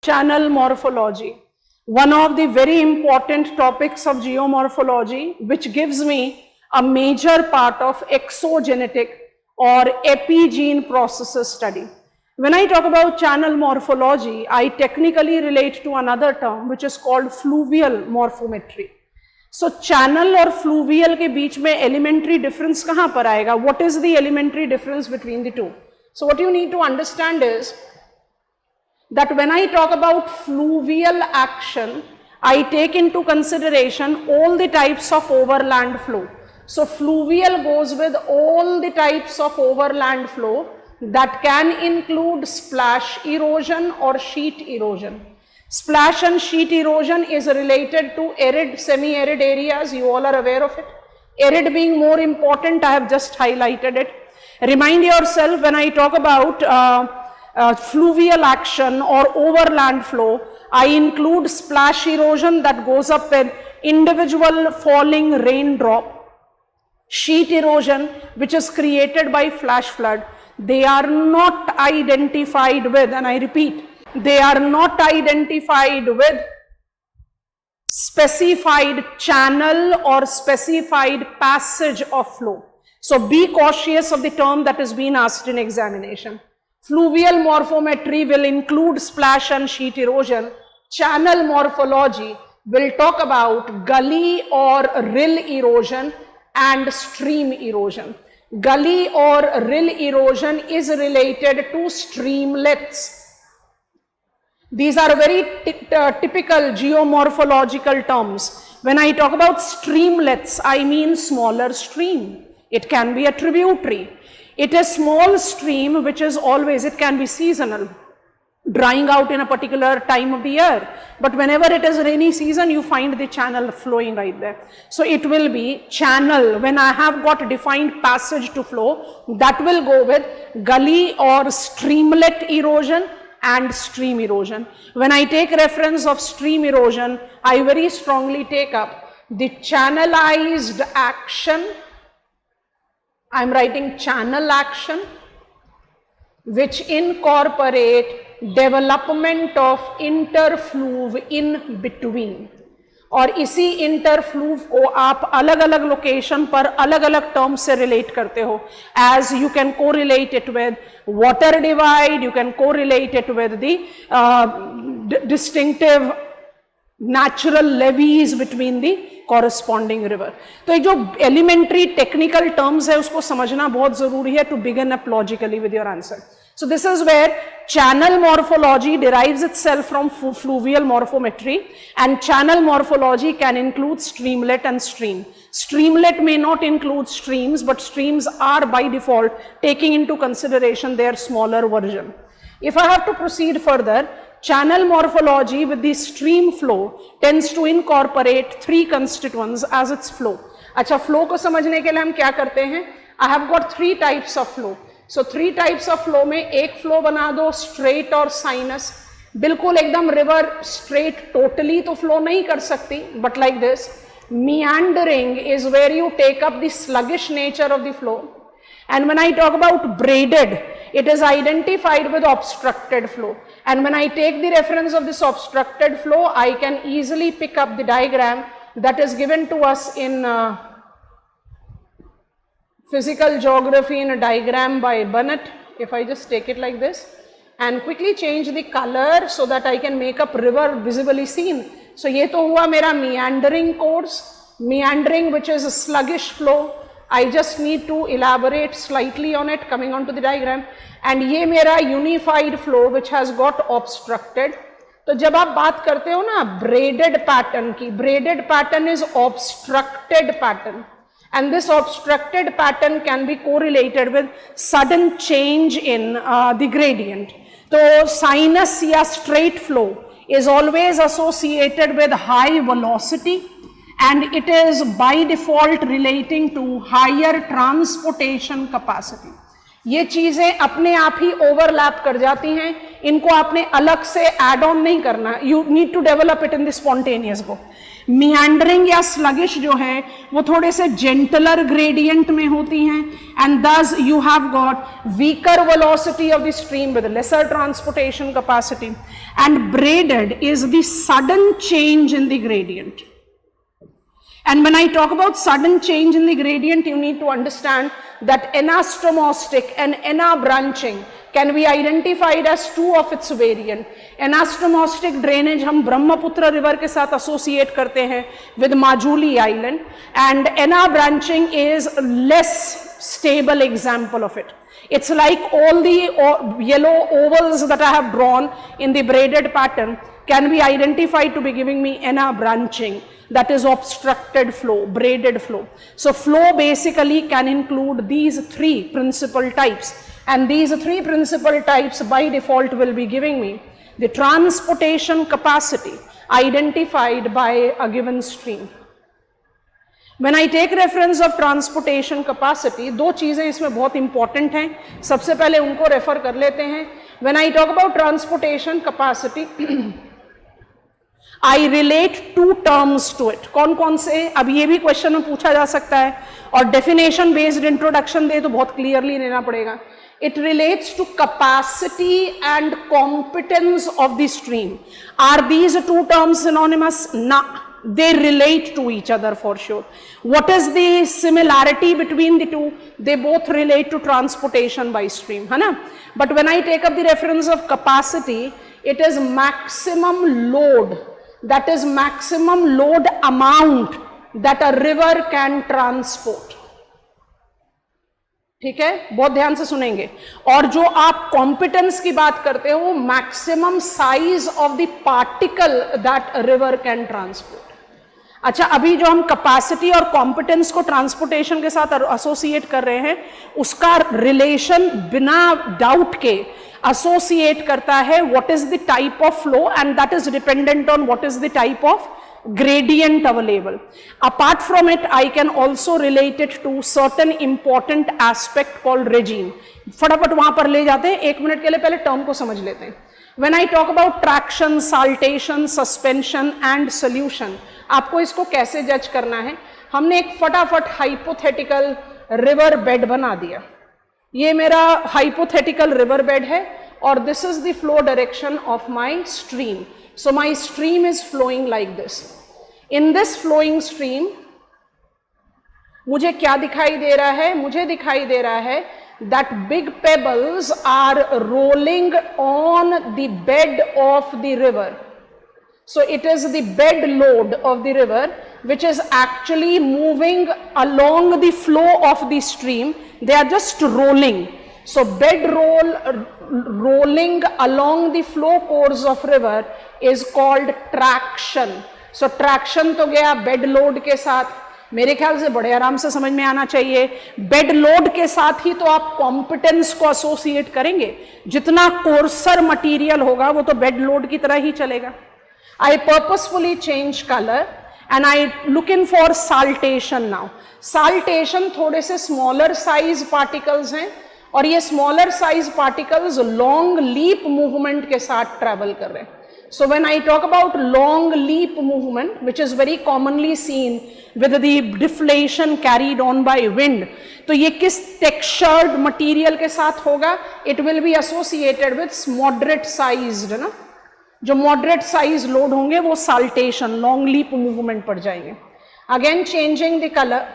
Channel morphology, one of the very important topics of geomorphology, which gives me a major part of exogenetic or epigene processes study. When I talk about channel morphology, I technically relate to another term which is called fluvial morphometry. So channel और fluvial के बीच में elementary difference कहाँ पर आएगा? What is the elementary difference between the two? So what you need to understand is that when I talk about fluvial action, I take into consideration all the types of overland flow. So fluvial goes with all the types of overland flow that can include splash erosion or sheet erosion. Splash and sheet erosion is related to arid, semi-arid areas. You all are aware of it. Arid being more important, I have just highlighted it. Remind yourself when I talk about fluvial action or overland flow, I include splash erosion that goes up with individual falling raindrop, sheet erosion which is created by flash flood. They are not identified with, and I repeat, they are not identified with specified channel or specified passage of flow. So be cautious of the term that is being asked in examination. Fluvial morphometry will include splash and sheet erosion. Channel morphology will talk about gully or rill erosion and stream erosion. Gully or rill erosion is related to streamlets. These are very typical geomorphological terms. When I talk about streamlets, I mean smaller stream. It can be a tributary. It is small stream which is always, it can be seasonal, drying out in a particular time of the year. But whenever it is rainy season, you find the channel flowing right there. So it will be channel. When I have got defined passage to flow, that will go with gully or streamlet erosion and stream erosion. When I take reference of stream erosion, I very strongly take up the channelized action. I am writing channel action which incorporate development of interfluve in between. और इसी interfluve को आप अलग अलग location पर अलग अलग term से रिलेट करते हो. As you can correlate it with water divide, you can correlate it with the distinctive natural levees between the corresponding river. तो ये जो elementary technical terms है उसको समझना बहुत जरूरी है to begin up logically with your answer. So this is where channel morphology derives itself from fluvial morphometry, and channel morphology can include streamlet and stream. Streamlet may not include streams, but streams are by default taking into consideration their smaller version. If I have to proceed further, channel morphology with the stream flow tends to incorporate three constituents as its flow. अच्छा, flow को समझने के लिए हम क्या करते हैं? I have got three types of flow. So three types of flow में एक flow बना दो straight और sinus. बिल्कुल एकदम river straight totally तो flow नहीं कर सकती, but like this. Meandering is where you take up the sluggish nature of the flow. And when I talk about braided, it is identified with obstructed flow. And when I take the reference of this obstructed flow, I can easily pick up the diagram that is given to us in physical geography in a diagram by Bennett. If I just take it like this and quickly change the color so that I can make up river visibly seen. So ये तो हुआ मेरा meandering course, meandering which is a sluggish flow. I just need to elaborate slightly on it coming onto the diagram. And ये मेरा unified flow which has got obstructed. तो जब आप बात करते हो ना braided pattern की, braided pattern is obstructed pattern. And this obstructed pattern can be correlated with sudden change in the gradient. So sinus या straight flow is always associated with high velocity, and it is by default relating to higher transportation capacity. ये चीजें अपने आप ही overlap कर जाती हैं इनको आपने अलग से एड ऑन नहीं करना, you need to develop it in the spontaneous book. Meandering या स्लगिश जो है वो थोड़े से जेंटलर ग्रेडियंट में होती हैं, and thus you have got weaker velocity of the stream with lesser transportation capacity, and braided is the sudden change in the gradient. And when I talk about sudden change in the gradient, you need to understand that anastomostic and anabranching can be identified as two of its variant. Anastomostic drainage हम Brahmaputra river के साथ associate करते हैं with Majuli Island, and anabranching is less stable example of it. It's like all the yellow ovals that I have drawn in the braided pattern can be identified to be giving me anabranching, that is obstructed flow, braided flow. So flow basically can include these three principal types, and these three principal types by default will be giving me the transportation capacity identified by a given stream. When I take reference of transportation capacity, दो चीजें इसमें बहुत important हैं, सबसे पहले उनको refer कर लेते हैं. When I talk about transportation capacity, I relate two terms to it. कौन कौन से, अब ये भी क्वेश्चन में पूछा जा सकता है, और डेफिनेशन बेस्ड इंट्रोडक्शन दे तो बहुत क्लियरली लेना पड़ेगा. It relates to capacity and competence of the stream. Are these two terms synonymous? No. They relate to each other for sure. What is the similarity between the two? They both relate to transportation by stream, है ना? But when I take up the reference of capacity, it is maximum load. That is maximum load amount that a river can transport. ठीक है, बहुत ध्यान से सुनेंगे. और जो आप कॉम्पिटेंस की बात करते हो, maximum size of the particle that river can transport. अच्छा, अभी जो हम कैपेसिटी और कॉम्पिटेंस को ट्रांसपोर्टेशन के साथ एसोसिएट कर रहे हैं, उसका रिलेशन बिना डाउट के एसोसिएट करता है what is the type of flow, and that is dependent on what is the type of gradient available. Apart from it, I can also relate it to certain important aspect called regime. फटाफट वहां पर ले जाते हैं, एक minute के लिए पहले टर्म को समझ लेते हैं. When I talk about traction, saltation, suspension and solution, आपको इसको कैसे जज करना है? हमने एक फटाफट हाइपोथेटिकल रिवर बेड बना दिया. ये मेरा हाइपोथेटिकल रिवर बेड है, और this is the flow direction of my stream. So my stream is flowing like this. In this flowing stream, मुझे क्या दिखाई दे रहा है? मुझे दिखाई दे रहा है that big pebbles are rolling on the bed of the river. So it is the bed load of the river which is actually moving along the flow of the stream. They are just rolling. So bed rolling along the flow course of river is called traction. So traction तो गया bed load के साथ, मेरे ख्याल से बड़े आराम से समझ में आना चाहिए. बेड लोड के साथ ही तो आप कॉम्पिटेंस को एसोसिएट करेंगे. जितना कोर्सर मटेरियल होगा वो तो बेड लोड की तरह ही चलेगा. I purposefully change color and I looking for saltation now. Saltation थोड़े से smaller size particles हैं, और ये smaller size particles long leap movement के साथ ट्रेवल कर रहे हैं. So when I talk about long leap movement which is very commonly seen with the deflation carried on by wind, तो ये किस टेक्सचर्ड मटेरियल के साथ होगा? It will be associated with moderate sized, ना, जो मॉडरेट साइज लोड होंगे वो साल्टेशन, लॉन्ग लीप मूवमेंट पड़ जाएंगे. Again changing the colour.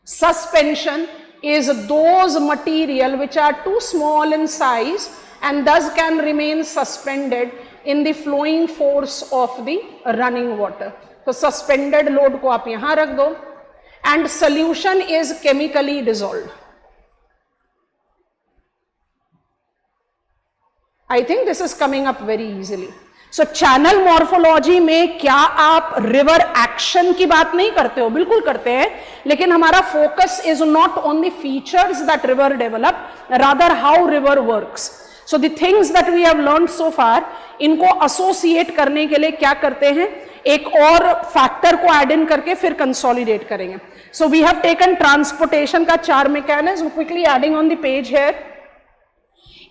Suspension is those material which are too small in size and thus can remain suspended in the flowing force of the running water. So suspended load को आप यहाँ रख दो. And solution is chemically dissolved. I think this is coming up very easily. So channel morphology में क्या आप river action की बात नहीं करते हो? बिल्कुल करते हैं, लेकिन हमारा focus is not on the features that river develop, rather how river works. So the things that we have learned so far, इनको एसोसिएट करने के लिए क्या करते हैं? एक और फैक्टर को ऐड इन करके फिर कंसोलिडेट करेंगे. So we have taken transportation का 4 mechanism, quickly adding on the page here.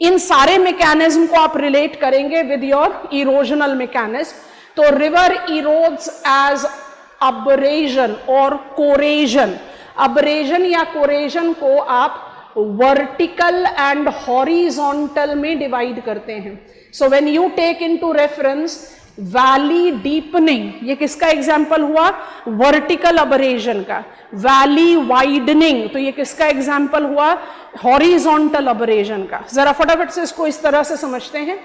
इन सारे मैकेनिज्म को आप रिलेट करेंगे विद योर इरोजनल मैकेनिज्म. तो रिवर इरोड्स एज अबरेजन और कोरेजन. अबरेजन या कोरेजन को आप वर्टिकल एंड हॉरिजॉन्टल में डिवाइड करते हैं. So when you take into reference valley deepening, ये किसका एग्जाम्पल हुआ? वर्टिकल अबरेजन का. वैली वाइडनिंग, तो ये किसका एग्जाम्पल हुआ? हॉरिजॉन्टल अबरेजन का. जरा फटाफट से इसको इस तरह से समझते हैं.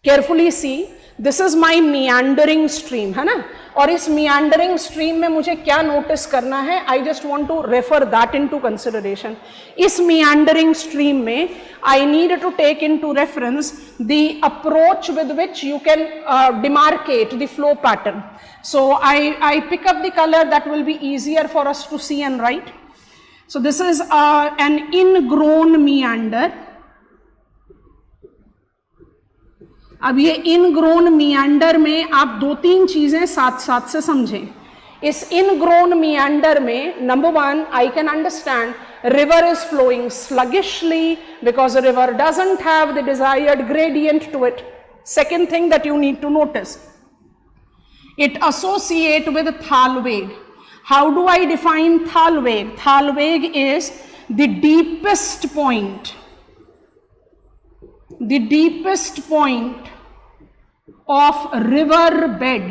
Carefully see, this is my meandering stream, है ना. और इस मियांडरिंग स्ट्रीम में मुझे क्या नोटिस करना है? I just want to refer that into consideration. इस मियांडरिंग स्ट्रीम में I need to take into reference the approach with which you can demarcate the flow pattern. So I pick up the colour that will be easier for us to see and write. So this is an ingrown meander. अब ये ingrown मियांडर में आप दो तीन चीजें साथ साथ से समझें. इस इनग्रोन मियांडर में number one, I can understand river is flowing sluggishly because the river doesn't have the desired gradient to it. Second thing that you need to notice, it associate with thalweg. How do I define thalweg? Thalweg is the deepest point of river bed.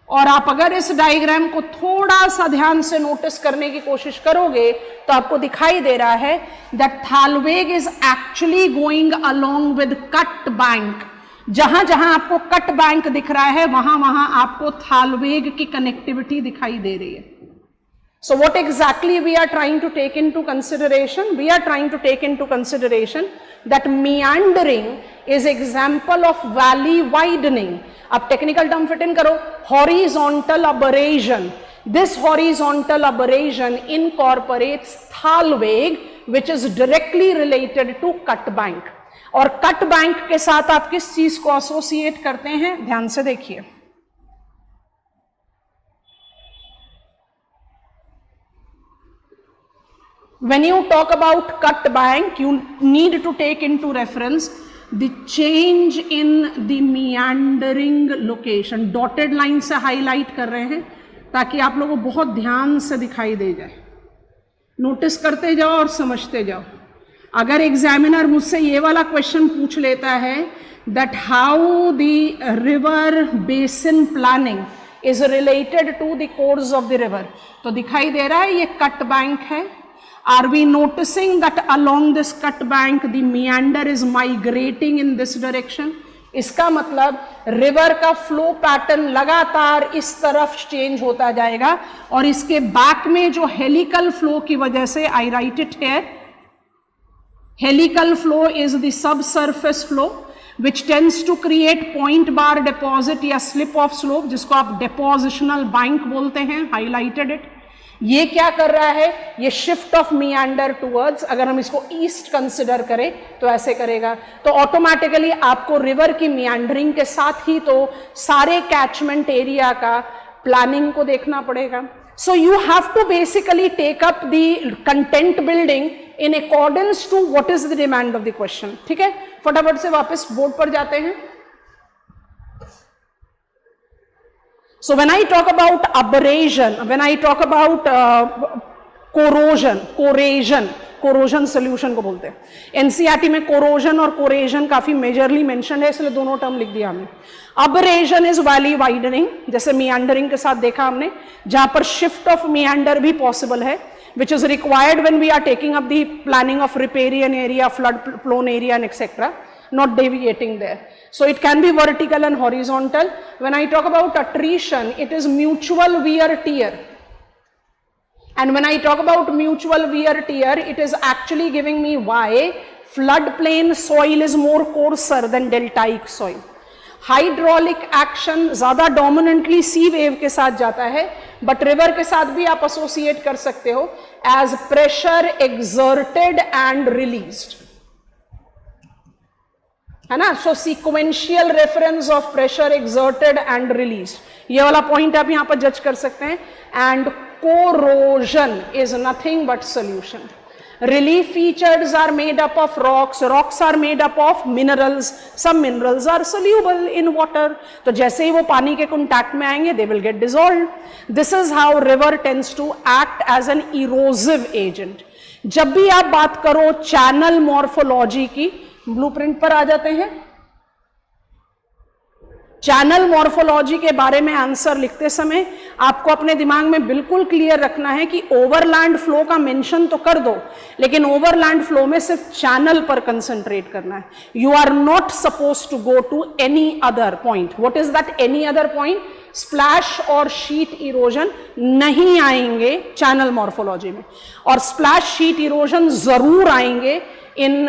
और आप अगर इस diagram को थोड़ा सा ध्यान से notice करने की कोशिश करोगे तो आपको दिखाई दे रहा है that thalweg is actually going along with cut bank. जहां जहां आपको कट बैंक दिख रहा है वहां वहां आपको थालवेग की कनेक्टिविटी दिखाई दे रही है. So what exactly we are trying to take into consideration? We are trying to take into consideration that meandering is example of valley widening. अब technical term fit in करो, horizontal abrasion. This horizontal abrasion incorporates thalweg, which is directly related to cut bank. और cut bank के साथ आप किस चीज को associate करते हैं? ध्यान से देखिए. When you talk about cut bank, you need to take into reference the change in the meandering location. Dotted line से highlight कर रहे हैं ताकि आप लोगों को बहुत ध्यान से दिखाई दे जाए. नोटिस करते जाओ और समझते जाओ. अगर एग्जामिनर मुझसे ये वाला क्वेश्चन पूछ लेता है that how the river basin planning is related to the course of the river, तो दिखाई दे रहा है ये cut bank है. Are we noticing that along this cut bank the meander is migrating in this direction? इसका मतलब river का फ्लो पैटर्न लगातार इस तरफ चेंज होता जाएगा और इसके बैक में जो हेलिकल फ्लो की वजह से, I write it here, helical flow is the subsurface flow which tends to create point bar deposit या slip of slope, जिसको आप depositional bank बोलते हैं, highlighted it. ये क्या कर रहा है? ये शिफ्ट ऑफ मियांडर टूवर्ड्स, अगर हम इसको ईस्ट कंसिडर करें तो ऐसे करेगा. तो ऑटोमेटिकली आपको रिवर की मियांडरिंग के साथ ही तो सारे कैचमेंट एरिया का प्लानिंग को देखना पड़ेगा. So you have to basically take up the content building in accordance to what is the demand of the question. ठीक है, फटाफट से वापस बोर्ड पर जाते हैं. So when I talk about abrasion, when I talk about corrosion solution को बोलते हैं. NCERT में corrosion और corrosion काफी मेजरली मेंशन है, इसलिए दोनों टर्म लिख दिया हमने. Abrasion is valley widening, जैसे meandering के साथ देखा हमने, जहां पर shift of meander भी possible है, which is required when we are taking up the planning of riparian area, flood prone area and etc. Not deviating there. So it can be vertical and horizontal. When I talk about attrition, it is mutual wear tear. And when I talk about mutual wear tear, it is actually giving me why floodplain soil is more coarser than deltaic soil. Hydraulic action ज़्यादा dominantly sea wave के साथ जाता है, but river के साथ भी आप associate कर सकते हो as pressure exerted and released. है ना. So sequential reference of pressure exerted and release, ये वाला पॉइंट आप यहां पर जज कर सकते हैं. And corrosion is nothing but solution. Relief features are made up of rocks. Rocks are made up of minerals. Some minerals are soluble in water. तो जैसे ही वो पानी के contact में आएंगे, they will get dissolved. This is how river tends to act as an erosive agent. जब भी आप बात करो channel morphology की, blueprint पर आ जाते हैं. चैनल मॉर्फोलॉजी के बारे में आंसर लिखते समय आपको अपने दिमाग में बिल्कुल क्लियर रखना है कि ओवरलैंड फ्लो का मेंशन तो कर दो, लेकिन ओवरलैंड फ्लो में सिर्फ चैनल पर कंसंट्रेट करना है. You are not suppose to go to any other point. What is that any other point? Splash और शीट इरोजन नहीं आएंगे चैनल मॉर्फोलॉजी में, और स्प्लैश शीट इरोजन जरूर आएंगे इन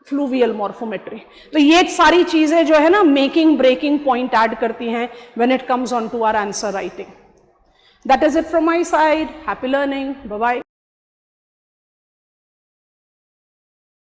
फ्लूवियल मॉर्फोमेट्री. तो ये सारी चीजें जो है ना मेकिंग ब्रेकिंग पॉइंट ऐड करती हैं when it comes on to our answer writing. That is it from my side. Happy learning. Bye bye.